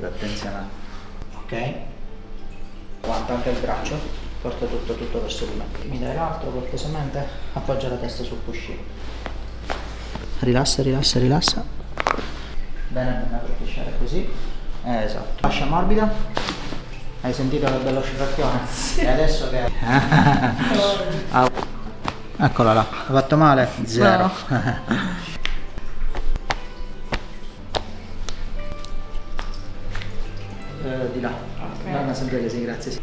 attenzione. Ok? Aguanta anche il braccio, porta tutto verso di me. Mi dai l'altro cortesemente, appoggia la testa sul cuscino. Rilassa. Bene, per piacere così. Esatto. Fascia morbida. Hai sentito che bello sciacquone? Sì. E adesso che... Eccola là. Hai fatto male? Zero. No. Di là. Ok. No, sempre così, grazie. Sì.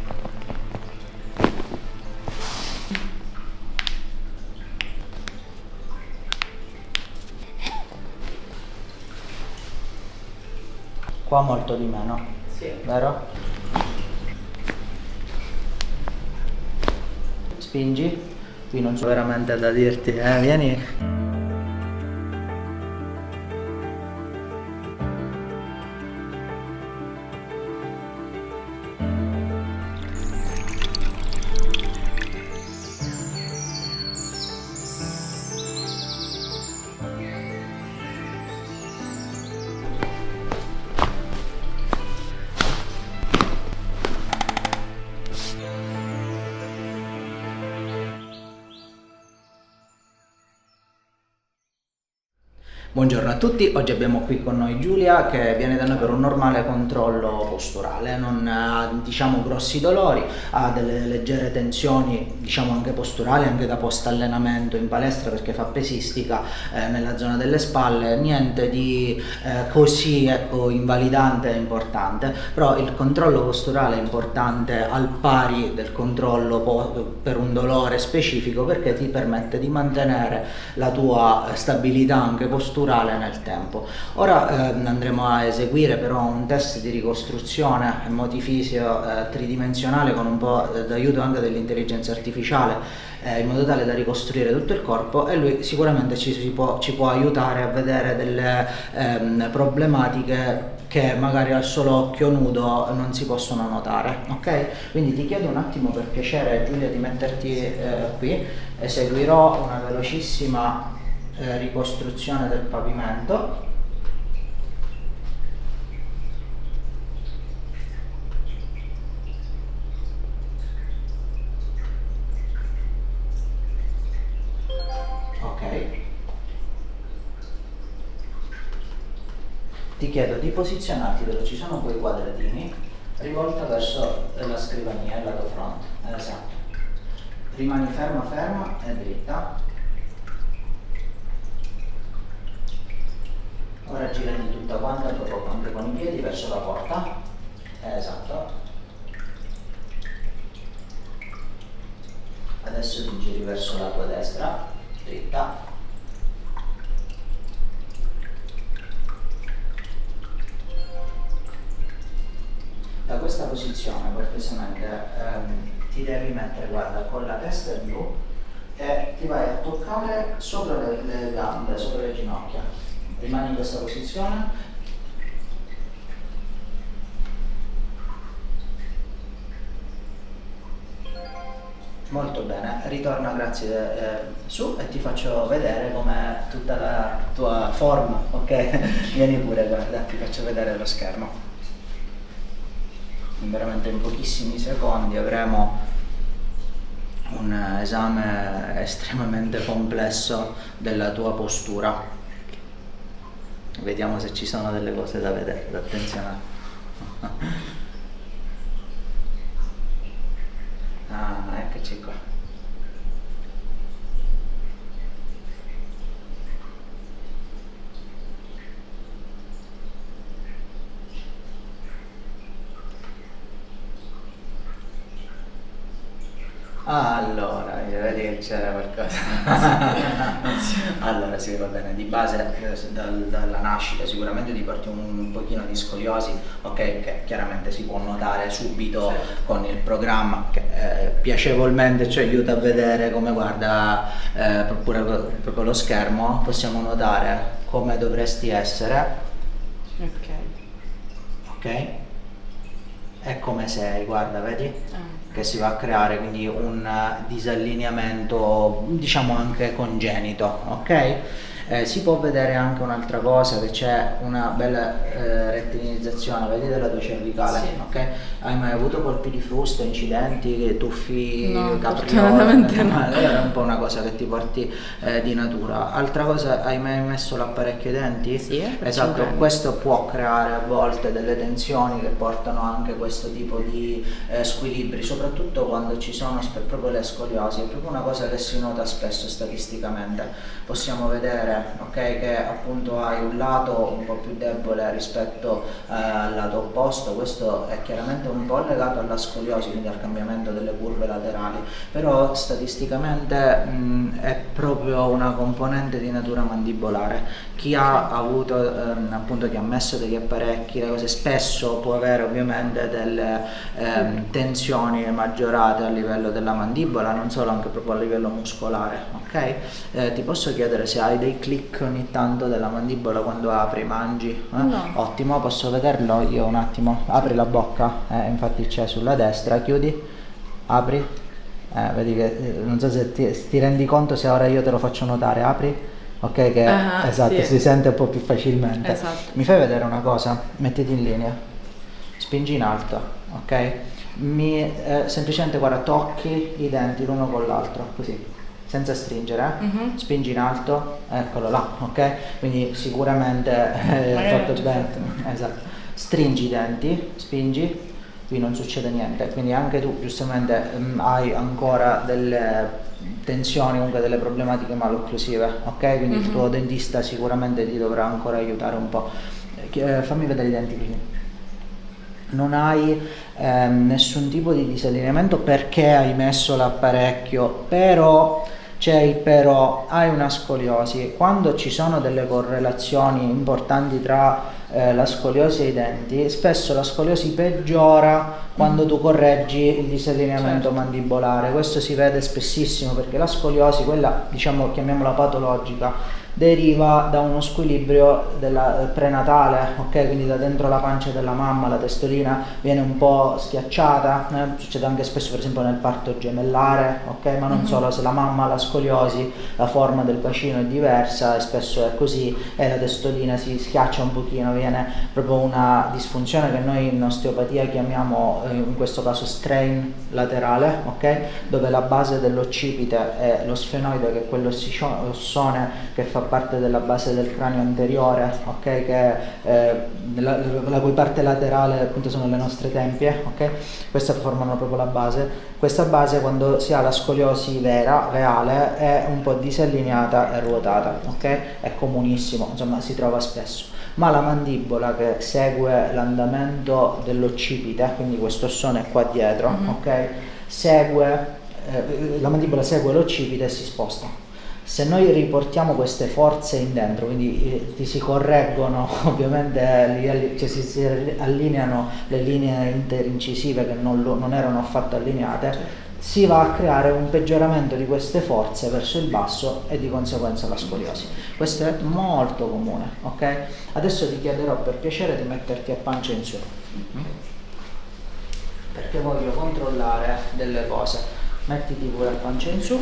Qua molto di meno. Sì. Vero? Spingi. Qui non so veramente da dirti, vieni. Buongiorno a tutti, oggi abbiamo qui con noi Giulia che viene da noi per un normale controllo posturale, non ha diciamo grossi dolori, ha delle leggere tensioni diciamo anche posturali, anche da post allenamento in palestra perché fa pesistica nella zona delle spalle, niente di così ecco invalidante e importante, però il controllo posturale è importante al pari del controllo per un dolore specifico perché ti permette di mantenere la tua stabilità anche posturale nel tempo. Ora andremo a eseguire però un test di ricostruzione motifisio tridimensionale con un po' d'aiuto anche dell'intelligenza artificiale in modo tale da ricostruire tutto il corpo e lui sicuramente ci può aiutare a vedere delle problematiche che magari al solo occhio nudo non si possono notare, ok? Quindi ti chiedo un attimo per piacere Giulia di metterti qui, eseguirò una velocissima ricostruzione del pavimento. Ok. Ti chiedo di posizionarti dove ci sono quei quadratini, rivolta verso la scrivania, il lato fronte. Esatto. Rimani ferma e dritta. Ora girati tutta quanta proprio anche con i piedi verso la porta. Esatto. Adesso ti giri verso la tua destra, dritta. Da questa posizione cortesemente ti devi mettere, guarda, con la testa in giù e ti vai a toccare sopra le gambe, sopra le ginocchia. Rimani in questa posizione. Molto bene, ritorna grazie su e ti faccio vedere com'è tutta la tua forma, ok? Vieni pure, guarda, ti faccio vedere lo schermo. Veramente in pochissimi secondi avremo un esame estremamente complesso della tua postura. Vediamo se ci sono delle cose da vedere, attenzione. Eccoci qua. Allora, vedi che c'era qualcosa. Allora sì, va bene, di base dalla nascita sicuramente ti porti un pochino di scoliosi, ok, che chiaramente si può notare subito con il programma che piacevolmente ci aiuta a vedere come guarda proprio lo schermo, possiamo notare come dovresti essere, ok, e come sei, guarda, vedi? Che si va a creare quindi un disallineamento diciamo anche congenito, ok? Si può vedere anche un'altra cosa, che c'è una bella rettilinizzazione, vedi, della tua cervicale, Sì. ok? Hai mai avuto colpi di frusto, incidenti, tuffi, No, capriole? fortunatamente no. Era un po' una cosa che ti porti di natura. Altra cosa, hai mai messo l'apparecchio ai denti? Sì, per Esatto, 5 anni. questo può creare a volte delle tensioni che portano anche questo tipo di squilibri, soprattutto quando ci sono proprio le scoliosi. È proprio una cosa che si nota spesso statisticamente. Possiamo vedere, ok, che appunto hai un lato un po' più debole rispetto al lato opposto. Questo è chiaramente un po' legato alla scoliosi, quindi al cambiamento delle curve laterali, però statisticamente è proprio una componente di natura mandibolare. Chi ha avuto appunto, chi ha messo degli apparecchi, le cose, spesso può avere ovviamente delle tensioni maggiorate a livello della mandibola, non solo, anche proprio a livello muscolare, ok? Ti posso chiedere se hai dei click ogni tanto della mandibola quando apri, mangi? No. Ottimo, posso vederlo io un attimo? Apri la bocca, infatti c'è sulla destra, chiudi, apri, vedi che non so se ti rendi conto, se ora io te lo faccio notare, apri. Ok, che esatto, sì. si sente un po' più facilmente. Esatto. Mi fai vedere una cosa? Mettiti in linea, spingi in alto, ok? Semplicemente, guarda, tocchi i denti l'uno con l'altro, così, senza stringere, spingi in alto, eccolo là, ok? Quindi sicuramente hai fatto bene. Esatto. Stringi i denti, spingi, qui non succede niente, quindi anche tu giustamente hai ancora delle tensioni, comunque delle problematiche malocclusive, ok? Quindi il tuo dentista sicuramente ti dovrà ancora aiutare un po'. Fammi vedere i denti così. Non hai nessun tipo di disallineamento perché hai messo l'apparecchio, però c'è il però, hai una scoliosi. Quando ci sono delle correlazioni importanti tra la scoliosi e i denti, spesso la scoliosi peggiora quando tu correggi il disallineamento mandibolare. Questo si vede spessissimo perché la scoliosi, quella diciamo chiamiamola patologica, deriva da uno squilibrio prenatale, ok? Quindi da dentro la pancia della mamma la testolina viene un po' schiacciata, succede anche spesso per esempio nel parto gemellare, ok? Ma non solo, se la mamma ha la scoliosi, la forma del bacino è diversa e spesso è così e la testolina si schiaccia un pochino, viene proprio una disfunzione che noi in osteopatia chiamiamo in questo caso strain laterale, ok? Dove la base dell'occipite è lo sfenoide, che è quell'ossone che fa parte della base del cranio anteriore, ok? Che la cui parte laterale appunto sono le nostre tempie, ok? Queste formano proprio la base. Questa base, quando si ha la scoliosi vera, reale, è un po' disallineata e ruotata, ok? È comunissimo, insomma si trova spesso. Ma la mandibola, che segue l'andamento dell'occipite, quindi questo ossone qua dietro, ok? La mandibola segue l'occipite e si sposta. Se noi riportiamo queste forze in dentro, quindi si correggono ovviamente, cioè si allineano le linee interincisive che non erano affatto allineate, si va a creare un peggioramento di queste forze verso il basso e di conseguenza la scoliosi. Questo è molto comune, ok? Adesso ti chiederò per piacere di metterti a pancia in su, perché voglio controllare delle cose. Mettiti pure a pancia in su.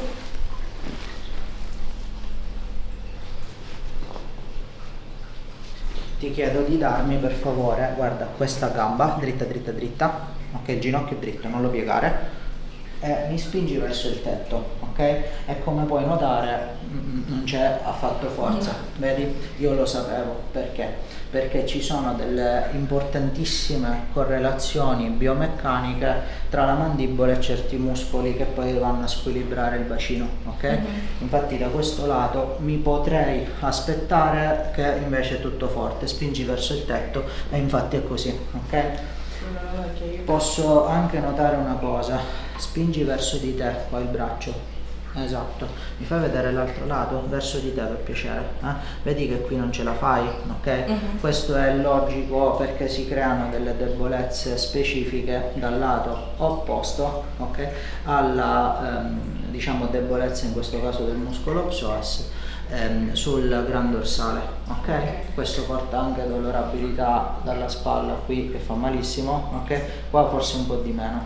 Ti chiedo di darmi per favore, guarda, questa gamba dritta dritta dritta, ok, il ginocchio dritto, non lo piegare, e mi spingi verso il tetto, ok? E come puoi notare non c'è affatto forza, vedi? Io lo sapevo, perché? Perché ci sono delle importantissime correlazioni biomeccaniche tra la mandibola e certi muscoli che poi vanno a squilibrare il bacino, ok? Infatti da questo lato mi potrei aspettare che invece è tutto forte, spingi verso il tetto e infatti è così, ok? Posso anche notare una cosa, spingi verso di te qua il braccio, esatto, mi fai vedere l'altro lato, verso di te per piacere, vedi che qui non ce la fai, ok? Questo è logico perché si creano delle debolezze specifiche dal lato opposto, ok? Alla diciamo debolezza in questo caso del muscolo psoas sul gran dorsale, ok? Questo porta anche dolorabilità dalla spalla qui che fa malissimo, ok? Qua forse un po' di meno,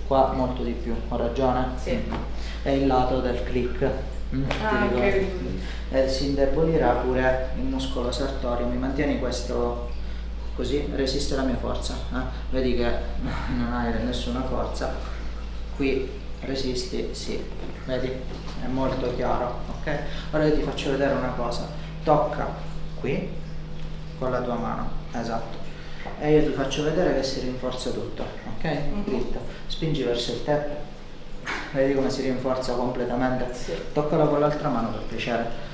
qua molto di più, ho ragione? Sì. È il lato del click, Ti ok. ricordi? E si indebolirà pure il muscolo sartorio. Mi mantieni questo così, resiste la mia forza. Vedi che non hai nessuna forza. Qui resisti, sì, vedi? È molto chiaro, ok? Ora io ti faccio vedere una cosa. Tocca qui con la tua mano, esatto. E io ti faccio vedere che si rinforza tutto, ok? Dritto. Spingi verso il tetto. Vedi come si rinforza completamente? Sì. Toccalo con l'altra mano per piacere.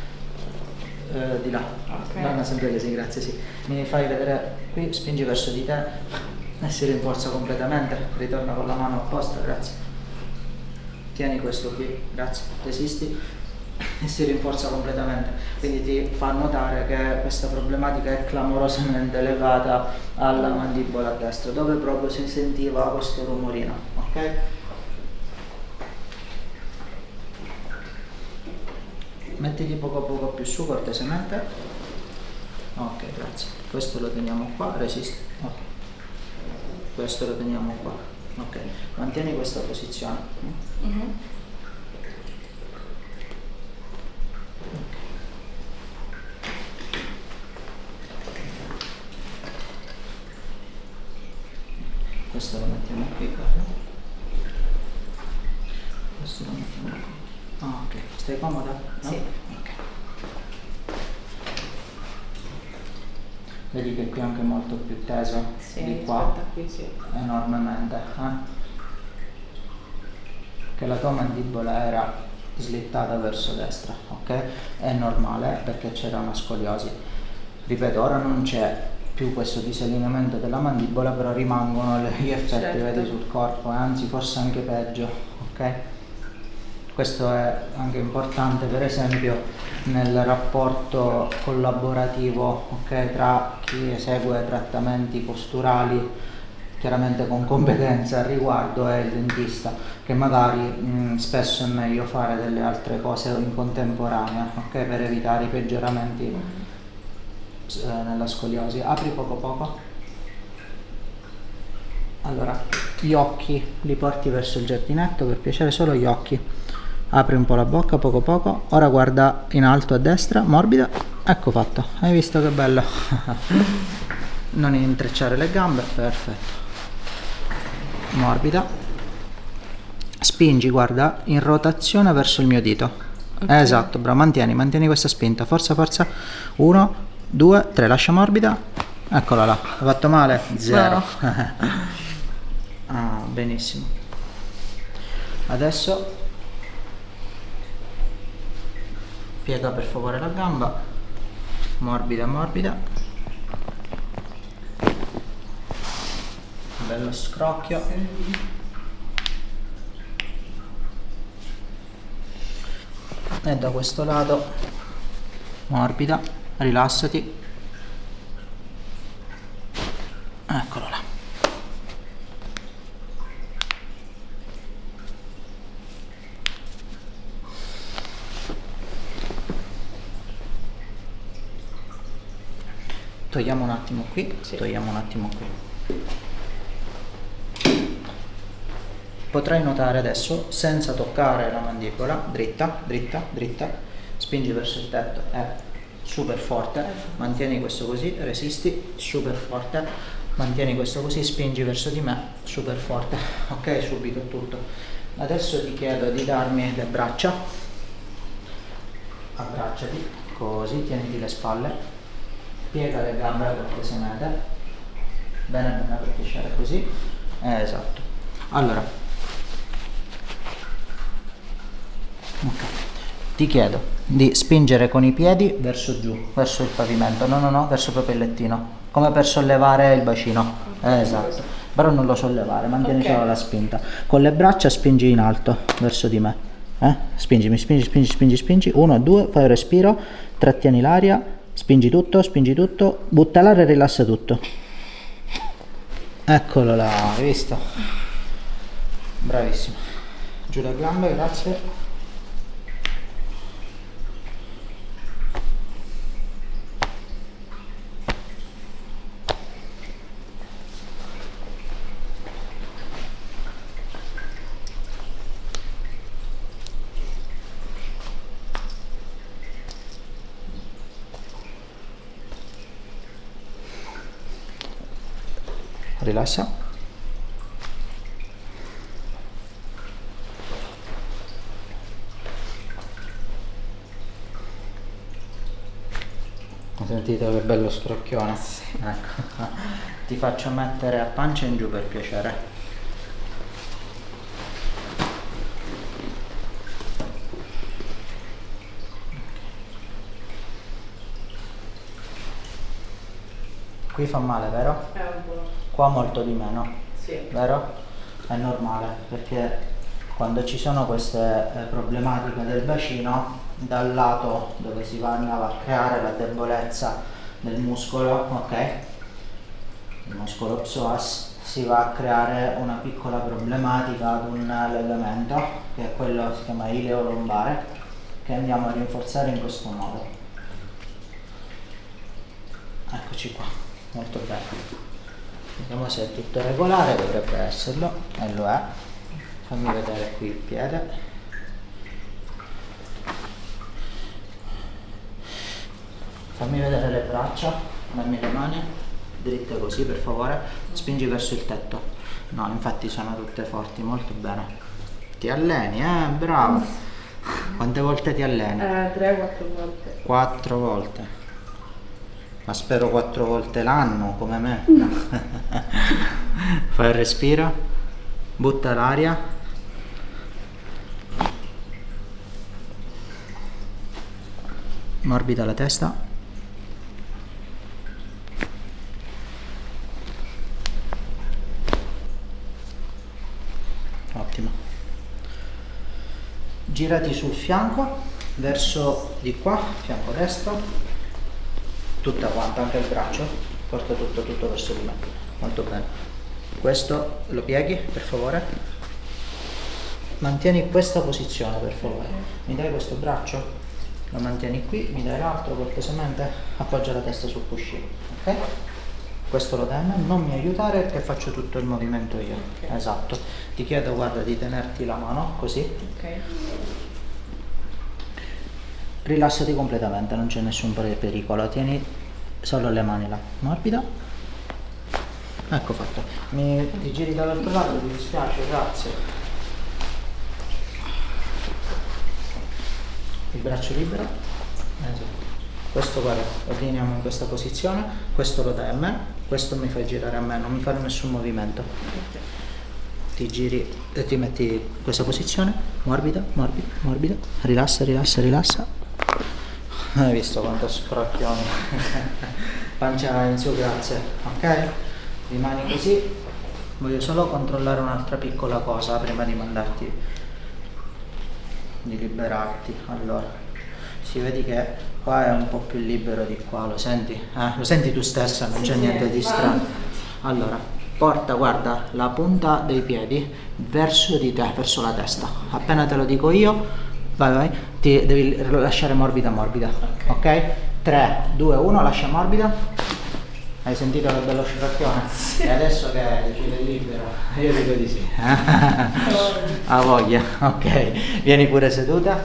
Di là. Ok. No, sempre così, grazie, sì. Mi fai vedere qui, spingi verso di te e si rinforza completamente. Ritorna con la mano opposta, grazie. Tieni questo qui, grazie. Resisti e si rinforza completamente. Quindi ti fa notare che questa problematica è clamorosamente legata alla mandibola a destra, dove proprio si sentiva questo rumorino, ok? Mettiti poco a poco più su cortesemente. Ok, grazie. Questo lo teniamo qua, resisti. Ok. Questo lo teniamo qua. Ok, mantieni questa posizione. Questo lo mettiamo qui, Carlo. Questo lo mettiamo qui. Ah, ok. Stai comoda? No? Sì. Ok. Vedi che qui è anche molto più teso Sì, di qua, aspetta qui, sì. enormemente. Che la tua mandibola era slittata verso destra, ok? È normale perché c'era una scoliasi. Ripeto, ora non c'è più questo disallineamento della mandibola, però rimangono gli effetti, Certo. vedi, sul corpo, anzi forse anche peggio, ok? Questo è anche importante, per esempio, nel rapporto collaborativo, ok, tra chi esegue trattamenti posturali, chiaramente con competenza al riguardo, e il dentista, che magari spesso è meglio fare delle altre cose in contemporanea, ok, per evitare i peggioramenti nella scoliosi. Apri poco poco. Allora, gli occhi li porti verso il giardinetto, per piacere, solo gli occhi. Apri un po' la bocca, poco poco. Ora guarda in alto a destra, morbida. Ecco fatto. Hai visto che bello? Non intrecciare le gambe, perfetto. Morbida. Spingi, guarda, in rotazione verso il mio dito. Okay. Esatto, bravo, mantieni questa spinta. Forza, forza. 1, 2, 3, lascia morbida. Eccola là. Hai fatto male? 0. No. Ah, benissimo. Adesso piega per favore la gamba, morbida morbida, bello scrocchio, e da questo lato morbida, rilassati, eccolo là. Togliamo un attimo qui, Sì. togliamo un attimo qui. Potrai notare adesso, senza toccare la mandibola, dritta, dritta, dritta, spingi verso il tetto, super forte, mantieni questo così, resisti, super forte, mantieni questo così, spingi verso di me, super forte, ok, subito tutto. Adesso ti chiedo di darmi le braccia, abbracciati, così, tieniti le spalle, piega le gambe cortesemente, bene bene per piacere così, esatto. Allora, ok, ti chiedo di spingere con i piedi verso giù, verso il pavimento, no, verso proprio il lettino, come per sollevare il bacino, esatto, però non lo sollevare, mantieni solo la spinta, con le braccia spingi in alto verso di me, spingimi, spingi, 1, 2, fai un respiro, trattieni l'aria, spingi tutto, butta l'aria e rilassa tutto. Eccolo là, hai visto? Bravissimo. Giù le gambe, grazie. rilassa. Hai sentito che bello scrocchione? Sì. Ecco. Ti faccio mettere a pancia in giù per piacere. Qui fa male, vero? È un po'. Qua molto di meno, Sì. vero? È normale, perché quando ci sono queste problematiche del bacino, dal lato dove si andava a creare la debolezza del muscolo, ok? Il muscolo psoas, si va a creare una piccola problematica ad un legamento, che è quello che si chiama ileo lombare, che andiamo a rinforzare in questo modo. Eccoci qua, molto bene. Vediamo se è tutto regolare, dovrebbe esserlo, e lo è. Fammi vedere qui il piede. Fammi vedere le braccia, dammi le mani, dritte così per favore, spingi verso il tetto. No, infatti sono tutte forti, molto bene. Ti alleni, bravo. Quante volte ti alleni? 3-4 volte. 4 volte. Ma spero 4 volte l'anno, come me. Fai il respiro, butta l'aria. Morbida la testa. Ottimo. Girati sul fianco, verso di qua, fianco destro. Tutta quanta, anche il braccio, porta tutto verso di me, molto bene. Questo lo pieghi per favore, mantieni questa posizione per favore, mi dai questo braccio, lo mantieni qui, mi dai l'altro cortesemente, appoggia la testa sul cuscino, ok? Questo lo dai a me, non mi aiutare perché faccio tutto il movimento io, okay. Esatto, ti chiedo guarda di tenerti la mano così, ok. Rilassati completamente, non c'è nessun pericolo, tieni solo le mani là, morbida. Ecco fatto. Ti giri dall'altro lato, ti dispiace, grazie. Il braccio libero. Esatto. Questo guarda, ordiniamo in questa posizione, questo lo dai a me, questo mi fai girare a me, non mi fare nessun movimento. Ti giri e ti metti in questa posizione, morbida, rilassa. Hai visto quanto scrocchioni? Pancia in su, grazie. Ok? Rimani così. Voglio solo controllare un'altra piccola cosa prima di mandarti, di liberarti. Allora, si vedi che qua è un po' più libero di qua, lo senti? Lo senti tu stessa, non c'è niente di strano. Allora, porta, guarda, la punta dei piedi verso di te, verso la testa. Appena te lo dico io, vai, ti devi lasciare morbida, ok? 3, 2, 1, lascia morbida. Hai sentito che bello scrocchione? Sì. E adesso che è libero? Io dico di sì. Ha voglia, ok. Vieni pure seduta.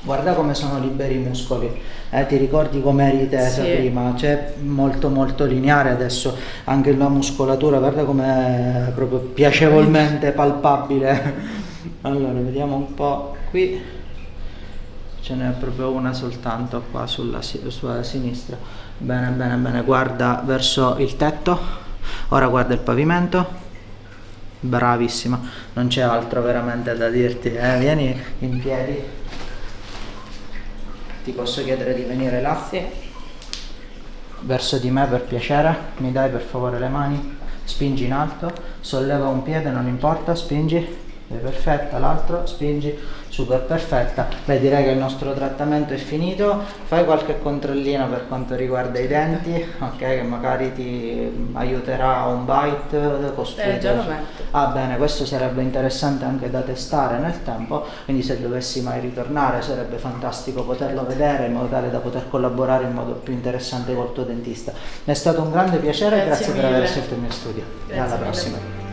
Guarda come sono liberi i muscoli. Ti ricordi come eri tesa prima? C'è molto lineare adesso anche la muscolatura, guarda come è proprio piacevolmente palpabile. Allora vediamo un po' qui, ce n'è proprio una soltanto qua sulla sinistra. Bene, guarda verso il tetto, ora guarda il pavimento, bravissima, non c'è altro veramente da dirti, vieni in piedi, ti posso chiedere di venire là? Sì. Verso di me per piacere, mi dai per favore le mani, spingi in alto, solleva un piede, non importa, spingi. Perfetta, l'altro spingi, super perfetta. Beh, direi che il nostro trattamento è finito. Fai qualche controllino per quanto riguarda i denti, ok, che magari ti aiuterà a un bite costruito. Già lo metto. Ah bene, questo sarebbe interessante anche da testare nel tempo, quindi se dovessi mai ritornare sarebbe fantastico poterlo vedere in modo tale da poter collaborare in modo più interessante col tuo dentista. È stato un grande piacere, grazie per aver scelto il mio studio. E alla prossima.